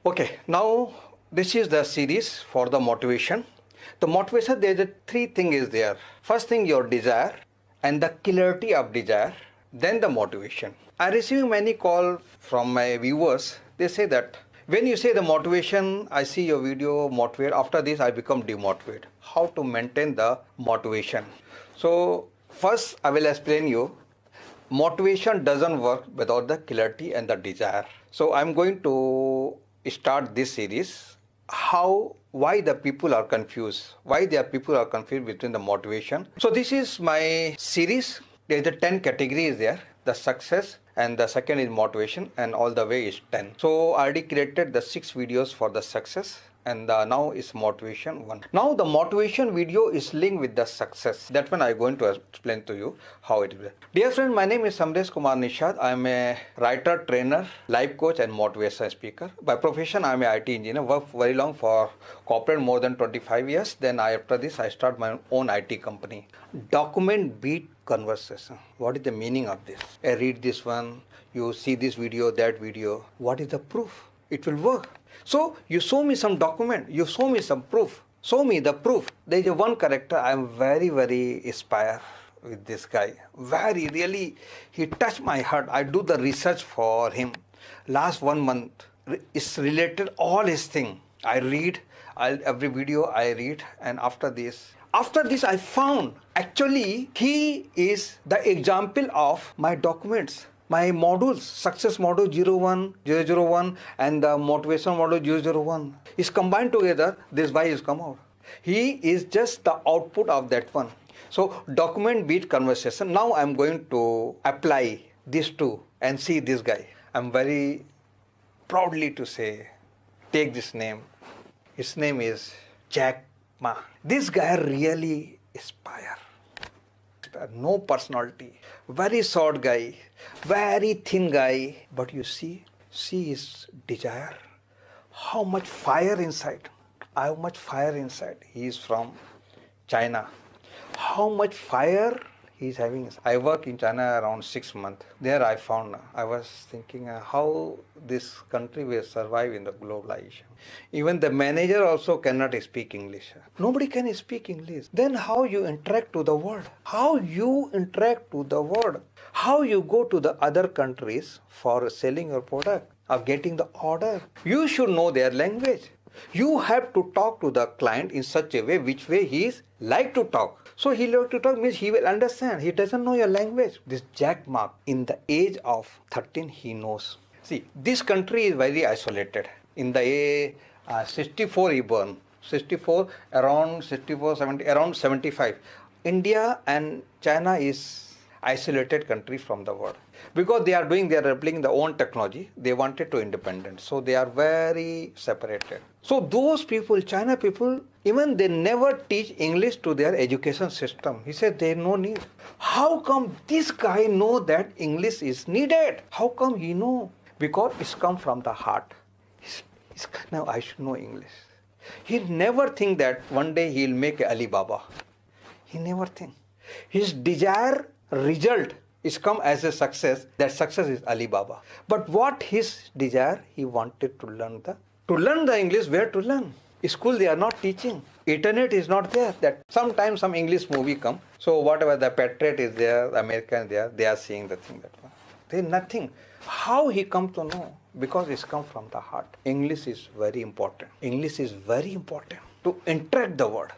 Okay, now this is the series for the motivation. The motivation, there's a three things is there. First thing, your desire and the clarity of desire, then the motivation. I receive many calls from my viewers. They say that when you say the motivation, I see your video motivate. After this, I become demotivated. How to maintain the motivation? So first, I will explain you. Motivation doesn't work without the clarity and the desire. So I'm going to start this series. Why the people are confused? Why the people are confused between the motivation? So this is my series. There's the 10 categories there. The success and the second is motivation and all the way is 10. So I already created the 6 videos for the success and now is motivation 1. Now the motivation video is linked with the success. That one I'm going to explain to you how it will. Dear friend, my name is Samdesh Kumar Nishad. I am a writer, trainer, life coach and motivation speaker. By profession, I am a IT engineer. Worked very long for corporate, more than 25 years. Then after this, I start my own IT company. Document beat conversation. What is the meaning of this? I read this one, you see this video, that video. What is the proof? It will work. So you show me some document, you show me some proof. Show me the proof. There is one character I am very inspired with this guy. Very really, he touched my heart. I do the research for him. Last 1 month, it's related all his thing. I read, every video I read, and after this I found actually he is the example of my documents. My modules, success module 01, 001 and the motivation module 001 is combined together. This why is come out. He is just the output of that one. So document beat conversation. Now I'm going to apply these two and see this guy. I'm very proudly to say, take this name. His name is Jack Ma. This guy really inspires. No personality, very short guy, very thin guy, but you see his desire, how much fire inside, how much fire inside. He is from China. How much fire he is having. I work in China around 6 months. There I found, I was thinking how this country will survive in the globalization. Even the manager also cannot speak English. Nobody can speak English. Then how you interact to the world? How you interact to the world? How you go to the other countries for selling your product or getting the order? You should know their language. You have to talk to the client in such a way which way he is like to talk. So he like to talk means he will understand. He doesn't know your language. This Jack Ma, in the age of 13, he knows. See, this country is very isolated. In the 64 he born. 64, around 64, 70, around 75. India and China is isolated country from the world. Because they are applying their own technology, they wanted to independent. So they are very separated. So those people, China people, even they never teach English to their education system. He said they no need. How come this guy know that English is needed? How come he know? Because it's come from the heart. Now I should know English. He never think that one day he'll make Alibaba. He never think. His desire result is come as a success. That success is Alibaba. But what his desire? He wanted to learn the English. Where to learn? School they are not teaching. Internet is not there. That sometimes some English movie come. So whatever the Patriot is there, the American there, they are seeing the thing that one. There is nothing. How he come to know? Because it's come from the heart. English is very important. English is very important to interact the world.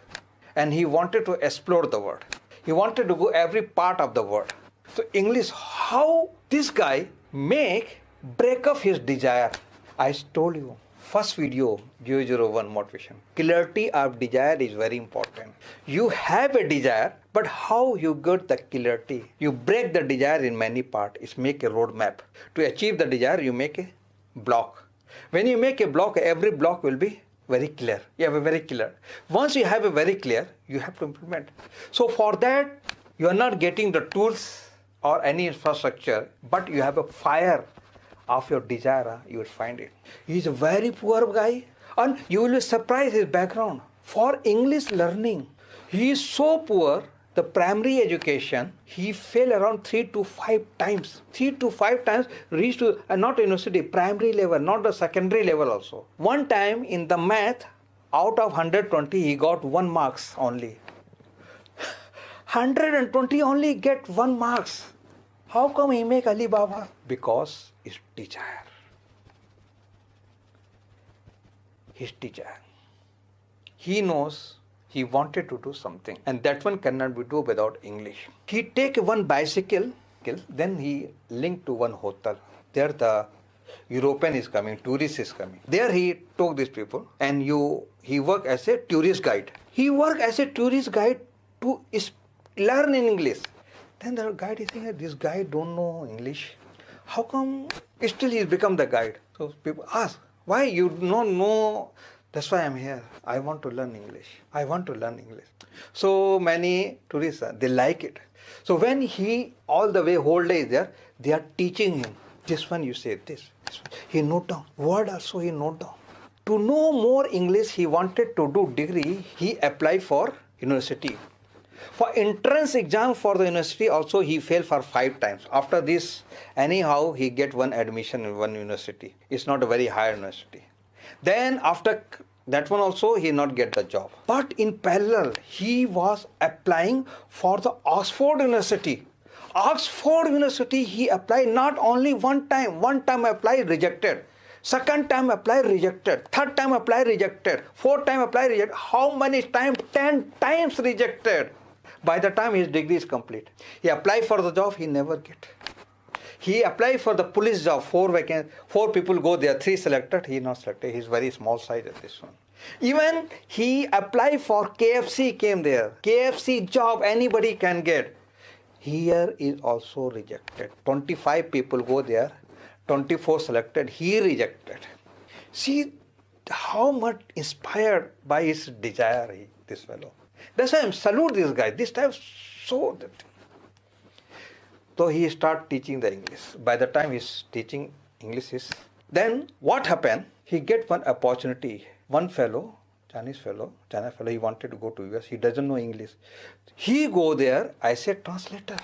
And he wanted to explore the world. He wanted to go every part of the world. So English, how this guy break up his desire. I told you, first video, 001 motivation. Clarity of desire is very important. You have a desire, but how you get the clarity? You break the desire in many parts. It's make a roadmap. To achieve the desire, you make a block. When you make a block, every block will be very clear. You have a very clear. Once you have a very clear, you have to implement. So for that, you are not getting the tools or any infrastructure, but you have a fire of your desire, you will find it. He is a very poor guy and you will be surprised his background. For English learning, he is so poor The primary education, he failed around 3 to 5 times. 3 to 5 times reached to, not university, primary level, not the secondary level also. One time in the math, out of 120, he got 1 marks only. 120 only get 1 marks. How come he make Alibaba? Because his desire. His desire. He knows he wanted to do something, and that one cannot be do without English. He take one bicycle, then he linked to one hotel. There the European is coming, tourist is coming. There he took these people, and he work as a tourist guide. He work as a tourist guide to learn in English. Then the guide is saying, this guy don't know English. How come still he's become the guide? So people ask, why you don't know? That's why I'm here. I want to learn English. I want to learn English. So many tourists, they like it. So when he all the way whole day is there, they are teaching him. This one you say this. This one. He note down. Word also he note down. To know more English, he wanted to do degree. He applied for university. For entrance exam for the university also he failed for 5 times. After this, anyhow he get one admission in one university. It's not a very high university. Then after that one also he not get the job. But in parallel he was applying for the Oxford University. Oxford University he applied not only one time. One time applied, rejected. Second time applied, rejected. Third time applied, rejected. Fourth time applied, rejected. How many times? 10 times rejected. By the time his degree is complete. He applied for the job, he never get. He applied for the police job, 4 people go there, 3 selected, he not selected. He's very small size at this one. Even he applied for KFC, came there. KFC job anybody can get. Here is also rejected. 25 people go there, 24 selected, he rejected. See how much inspired by his desire, this fellow. That's why I salute this guy. This time so that. So he start teaching the English. By the time he's teaching English, then what happened? He get one opportunity. One fellow, China fellow, he wanted to go to US. He doesn't know English. He go there. I said translator,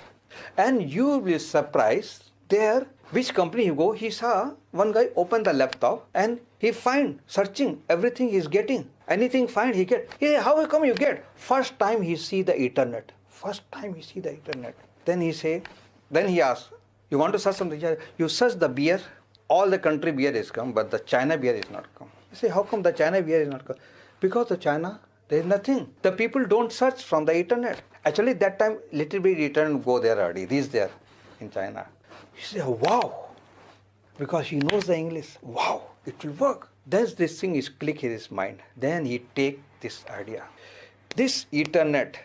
and you will be surprised. There, which company he go? He saw one guy open the laptop and he find searching everything he's getting. Anything find he get. Hey, how come you get? First time he see the internet. First time he see the internet. Then he ask, you want to search something? You search the beer. All the country beer is come, but the China beer is not come. You say, how come the China beer is not come? Because the China, there is nothing. The people don't search from the internet. Actually, that time little bit internet go there already. Reach there in China. He say, wow, because he knows the English. Wow, it will work. Then this thing is click in his mind. Then he take this idea. This internet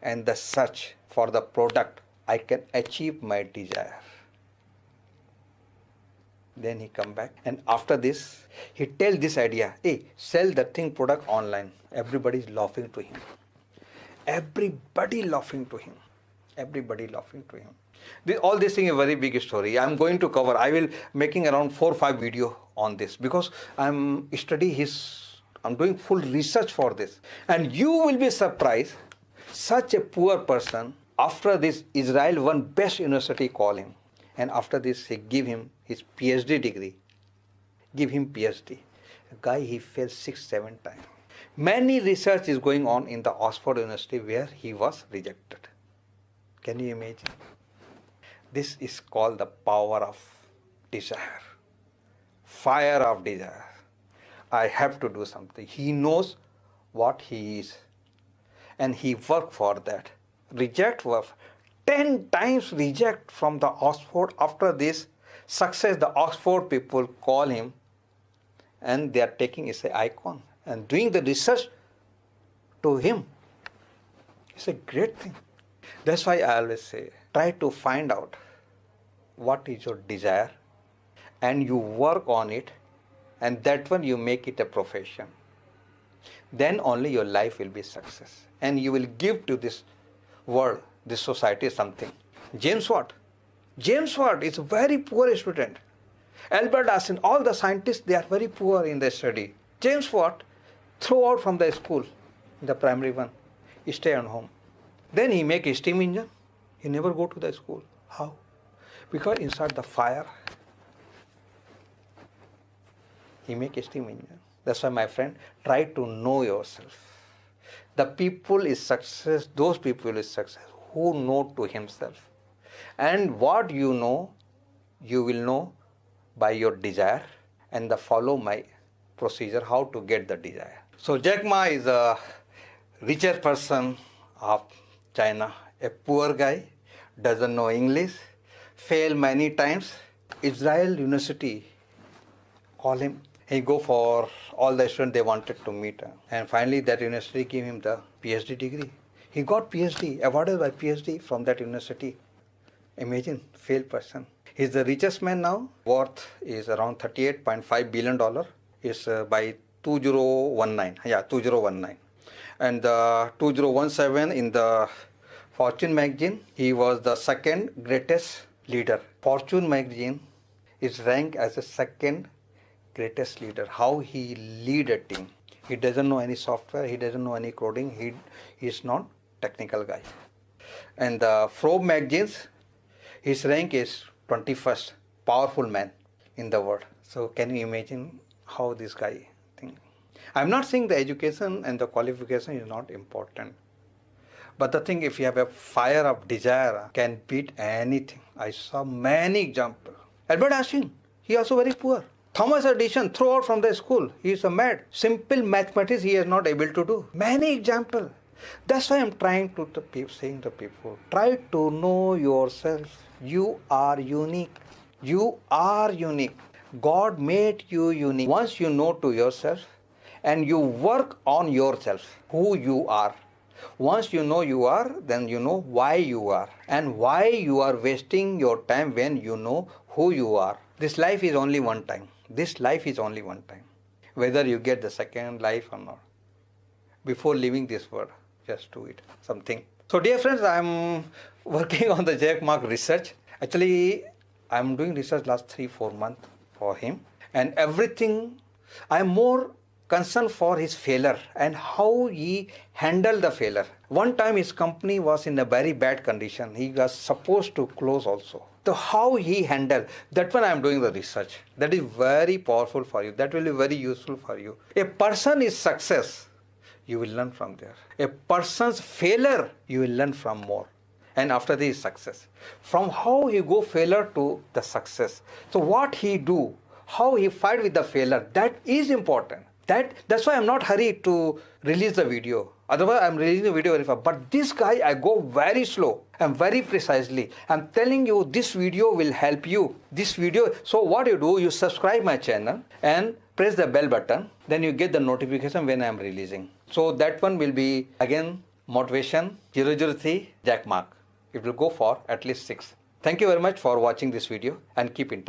and the search for the product, I can achieve my desire. Then he come back, and after this, he tell this idea, hey, sell the thing product online. Everybody is laughing to him. Everybody laughing to him. Everybody laughing to him. All this thing is a very big story. I'm going to cover. I will making around 4 or 5 video on this because I'm doing full research for this. And you will be surprised, such a poor person, after this Israel one best university call him. And after this he give him his PhD degree. Give him PhD. A guy he failed 6-7 times. Many research is going on in the Oxford University where he was rejected. Can you imagine? This is called the power of desire. Fire of desire. I have to do something. He knows what he is. And he worked for that. Reject work. 10 times reject from the Oxford. After this success, the Oxford people call him and they are taking as an icon and doing the research to him. It's a great thing. That's why I always say, try to find out what is your desire and you work on it, and that one you make it a profession. Then only your life will be success and you will give to this world, this society something. James Watt is a very poor student. Albert Einstein, all the scientists, they are very poor in their study. James Watt threw out from the school, the primary one. He stay at home. Then he make a steam engine. He never go to the school. How? Because inside the fire, he make a steam engine. That's why, my friend, try to know yourself. The people is success, those people is success who know to himself. And what you know, you will know by your desire, and follow my procedure how to get the desire. So Jack Ma is a richest person of China, a poor guy, doesn't know English, failed many times. Israel University call him. He go for all the students they wanted to meet, and finally that university gave him the PhD degree. He got PhD, awarded by PhD from that university. Imagine, failed person. He's the richest man now. Worth is around $38.5 billion. Is by 2019. Yeah, 2019. And 2017 in the Fortune magazine, he was the second greatest leader. Fortune magazine is ranked as the second greatest leader. How he lead a team. He doesn't know any software. He doesn't know any coding. He is not technical guy. And the Forbes magazines, his rank is 21st powerful man in the world. So can you imagine how this guy thinks? I'm not saying the education and the qualification is not important. But the thing, if you have a fire of desire, can beat anything. I saw many examples. Albert Einstein, he also very poor. Thomas Edison throw out from the school. He is a mad. Simple mathematics he is not able to do. Many examples. That's why I'm trying to saying to people, try to know yourself. You are unique. You are unique. God made you unique. Once you know to yourself and you work on yourself, who you are. Once you know you are, then you know why you are. And why you are wasting your time when you know who you are. This life is only one time. This life is only one time. Whether you get the second life or not. Before leaving this world, just do it. Something. So dear friends, I'm working on the Jack Ma research. Actually, I'm doing research last 3-4 months for him. And everything, I'm more concerned for his failure and how he handled the failure. One time his company was in a very bad condition. He was supposed to close also. So how he handled, that one I am doing the research. That is very powerful for you. That will be very useful for you. A person is success, you will learn from there. A person's failure, you will learn from more. And after this success. From how he go failure to the success. So what he do, how he fight with the failure, that is important. That's why I'm not hurried to release the video. Otherwise, I'm releasing the video very fast. But this guy, I go very slow and very precisely. I'm telling you, this video will help you. This video. So what you do, you subscribe my channel and press the bell button. Then you get the notification when I'm releasing. So that one will be, again, Motivation 003 Jack Ma. It will go for at least 6. Thank you very much for watching this video and keep in touch.